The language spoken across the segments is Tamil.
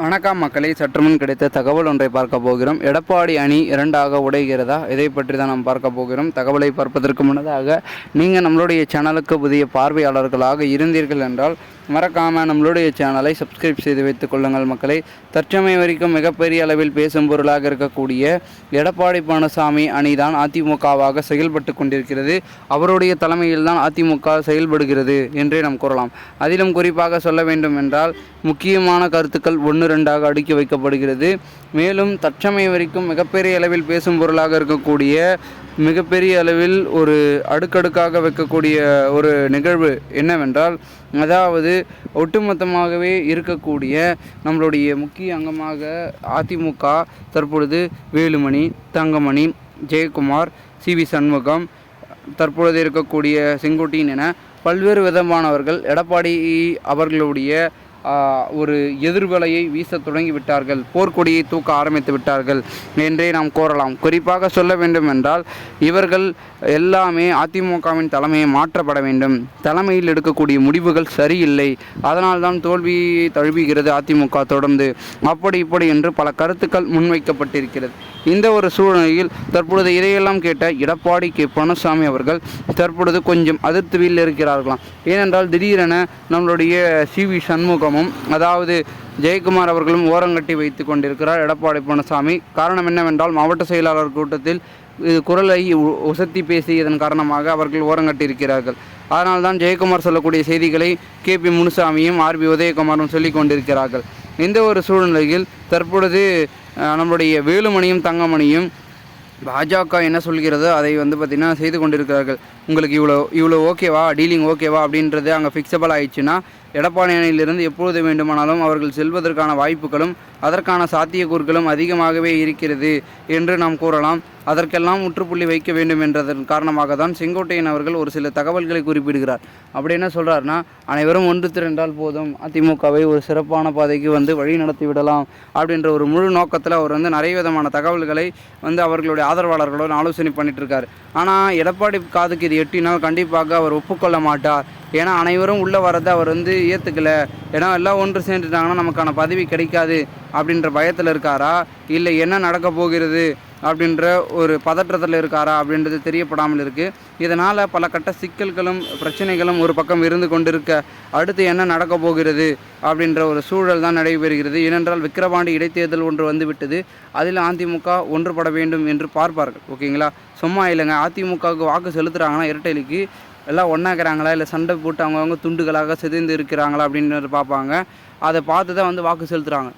வணக்கம் மக்களை, சற்றுமுன் கிடைத்த தகவல் ஒன்றை பார்க்க போகிறோம். எடப்பாடி அணி இரண்டாக உடைகிறதா, இதை பற்றி தான் நாம் பார்க்க போகிறோம். தகவலை பார்ப்பதற்கு முன்னதாக நீங்கள் நம்மளுடைய சேனலுக்கு புதிய பார்வையாளர்களாக இருந்தீர்கள் என்றால் மறக்காமல் நம்மளுடைய சேனலை சப்ஸ்கிரைப் செய்து வைத்துக் கொள்ளுங்கள். மக்களை, தற்சமயம் வரைக்கும் மிகப்பெரிய அளவில் பேசும் பொருளாக இருக்கக்கூடிய எடப்பாடி பழனிசாமி அணிதான் அதிமுகவாக செயல்பட்டு கொண்டிருக்கிறது. அவருடைய தலைமையில் தான் அதிமுக செயல்படுகிறது என்றே நாம் கூறலாம். அதிலும் குறிப்பாக சொல்ல வேண்டும் என்றால் முக்கியமான கருத்துக்கள் 1-2ஆக அடுக்கி வைக்கப்படுகிறது. மேலும் தற்சமயம் வரைக்கும் மிகப்பெரிய அளவில் பேசும் பொருளாக இருக்கக்கூடிய மிகப்பெரிய அளவில் ஒரு அடுக்கடுக்காக வைக்கக்கூடிய ஒரு நிகழ்வு என்னவென்றால், அதாவது ஒட்டுமொத்தமாகவே இருக்கக்கூடிய நம்மளுடைய முக்கிய அங்கமாக அதிமுக தற்பொழுது வேலுமணி, தங்கமணி, ஜெயக்குமார், சி.வி. சண்முகம், தற்பொழுது இருக்கக்கூடிய செங்கோட்டையன் என பல்வேறு விதமானவர்கள் எடப்பாடி அவர்களுடைய ஒரு எதிர்வலையை வீச தொடங்கி விட்டார்கள். போர்க்கொடியை தூக்க ஆரம்பித்து விட்டார்கள் என்றே நாம் கூறலாம். குறிப்பாக சொல்ல வேண்டும் என்றால் இவர்கள் எல்லாமே அதிமுகவின் தலைமையை மாற்றப்பட வேண்டும், தலைமையில் எடுக்கக்கூடிய முடிவுகள் சரியில்லை, அதனால்தான் தோல்வியை தழுவுகிறது அதிமுக தொடர்ந்து, அப்படி இப்படி என்று பல கருத்துக்கள் முன்வைக்கப்பட்டிருக்கிறது. இந்த ஒரு சூழ்நிலையில் தற்பொழுது இதையெல்லாம் கேட்ட எடப்பாடி பழனிசாமி அவர்கள் தற்பொழுது கொஞ்சம் அதிருப்தியில் இருக்கிறார்களாம். ஏனென்றால் திடீரென நம்மளுடைய சி.வி. சண்முகமும் அதாவது ஜெயக்குமார் அவர்களும் ஓரங்கட்டி வைத்து கொண்டிருக்கிறார் எடப்பாடி பழனிசாமி. காரணம் என்னவென்றால் மாவட்ட செயலாளர் கூட்டத்தில் குரலை உசத்தி பேசியதன் காரணமாக அவர்கள் ஓரங்கட்டி இருக்கிறார்கள். அதனால்தான் ஜெயக்குமார் சொல்லக்கூடிய செய்திகளை கே.பி. முனுசாமியும் ஆர்.பி. உதயகுமாரும் சொல்லி கொண்டிருக்கிறார்கள். இந்த ஒரு சூழ்நிலையில் தற்பொழுது நம்முடைய வேலுமணியும் தங்கமணியும் பாஜக என்ன சொல்கிறதோ அதை பார்த்திங்கன்னா செய்து கொண்டிருக்கிறார்கள். உங்களுக்கு இவ்வளோ ஓகேவா, டீலிங் ஓகேவா அப்படின்றது அங்கே ஃபிக்ஸபிள் ஆயிடுச்சுன்னா எடப்பாடி அணியிலிருந்து எப்பொழுது வேண்டுமானாலும் அவர்கள் செல்வதற்கான வாய்ப்புகளும் அதற்கான சாத்தியக்கூறுகளும் அதிகமாகவே இருக்கிறது என்று நாம் கூறலாம். அதற்கெல்லாம் முற்றுப்புள்ளி வைக்க வேண்டும் என்றதன் காரணமாக தான் செங்கோட்டையன் அவர்கள் ஒரு சில தகவல்களை குறிப்பிடுகிறார். அப்படி என்ன சொல்கிறாருன்னா, அனைவரும் ஒன்று திரண்டால் போதும், அதிமுகவை ஒரு சிறப்பான பாதைக்கு வழி நடத்தி விடலாம் அப்படின்ற ஒரு முழு நோக்கத்தில் அவர் நிறைய விதமான தகவல்களை அவர்களுடைய ஆதரவாளர்களோடு ஆலோசனை பண்ணிட்டு இருக்கார். ஆனால் எடப்பாடி காதுக்கு இது எட்டினால் கண்டிப்பாக அவர் ஒப்புக்கொள்ள மாட்டார். ஏன்னா அனைவரும் உள்ளே வரதை அவர் ஏற்றுக்கலை, ஏன்னா எல்லாம் ஒன்று சேர்ந்துட்டாங்கன்னா நமக்கான பதவி கிடைக்காது அப்படின்ற பயத்தில் இருக்காரா, இல்லை என்ன நடக்க போகிறது அப்படின்ற ஒரு பதற்றத்தில் இருக்காரா அப்படின்றது தெரியப்படாமல் இருக்குது. இதனால் பல கட்ட சிக்கல்களும் பிரச்சனைகளும் ஒரு பக்கம் இருந்து கொண்டிருக்க அடுத்து என்ன நடக்க போகிறது அப்படின்ற ஒரு சூழல் தான் நடைபெறுகிறது. ஏனென்றால் விக்கிரவாண்டி இடைத்தேர்தல் ஒன்று வந்துவிட்டது. அதில் அதிமுக ஒன்றுபட வேண்டும் என்று பார்ப்பார்கள். ஓகேங்களா, சும்மா இல்லைங்க. அதிமுகவுக்கு வாக்கு செலுத்துகிறாங்கன்னா இரட்டைலிக்கு எல்லாம் ஒன்றாக்கிறாங்களா, இல்லை சண்டை போட்டு அவங்கவுங்க துண்டுகளாக சிதைந்து இருக்கிறாங்களா அப்படின்னு பார்ப்பாங்க. அதை பார்த்து தான் வாக்கு செலுத்துகிறாங்க.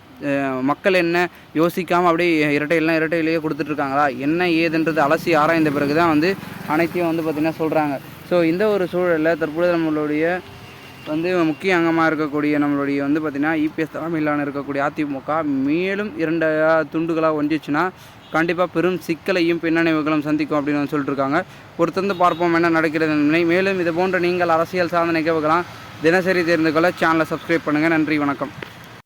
மக்கள் என்ன யோசிக்காமல் அப்படியே இரட்டையிலேயே கொடுத்துட்ருக்காங்களா, என்ன ஏதுன்றது அலசி ஆராய்ந்த பிறகு தான் அனைத்தையும் பார்த்திங்கன்னா சொல்கிறாங்க. ஸோ இந்த ஒரு சூழலில் தற்பொழுது நம்மளுடைய முக்கிய அங்கமாக இருக்கக்கூடிய நம்மளுடைய பார்த்திங்கன்னா இபிஎஸ் தலைமையிலான இருக்கக்கூடிய அதிமுக மேலும் 2 துண்டுகளாக ஒன்றிச்சுன்னா கண்டிப்பாக பெரும் சிக்கலையும் பின்னடைவுகளும் சந்திக்கும் அப்படின்னு சொல்லிட்டுருக்காங்க. பொறுத்திருந்து பார்ப்போம் என்ன நடக்கிறது என்பதை. மேலும் இது போன்ற நீங்கள் அரசியல் சார்ந்த நிகழ்வுகளாம் தினசரி தெரிந்து கொள்ள சேனலை சப்ஸ்கிரைப் பண்ணுங்கள். நன்றி, வணக்கம்.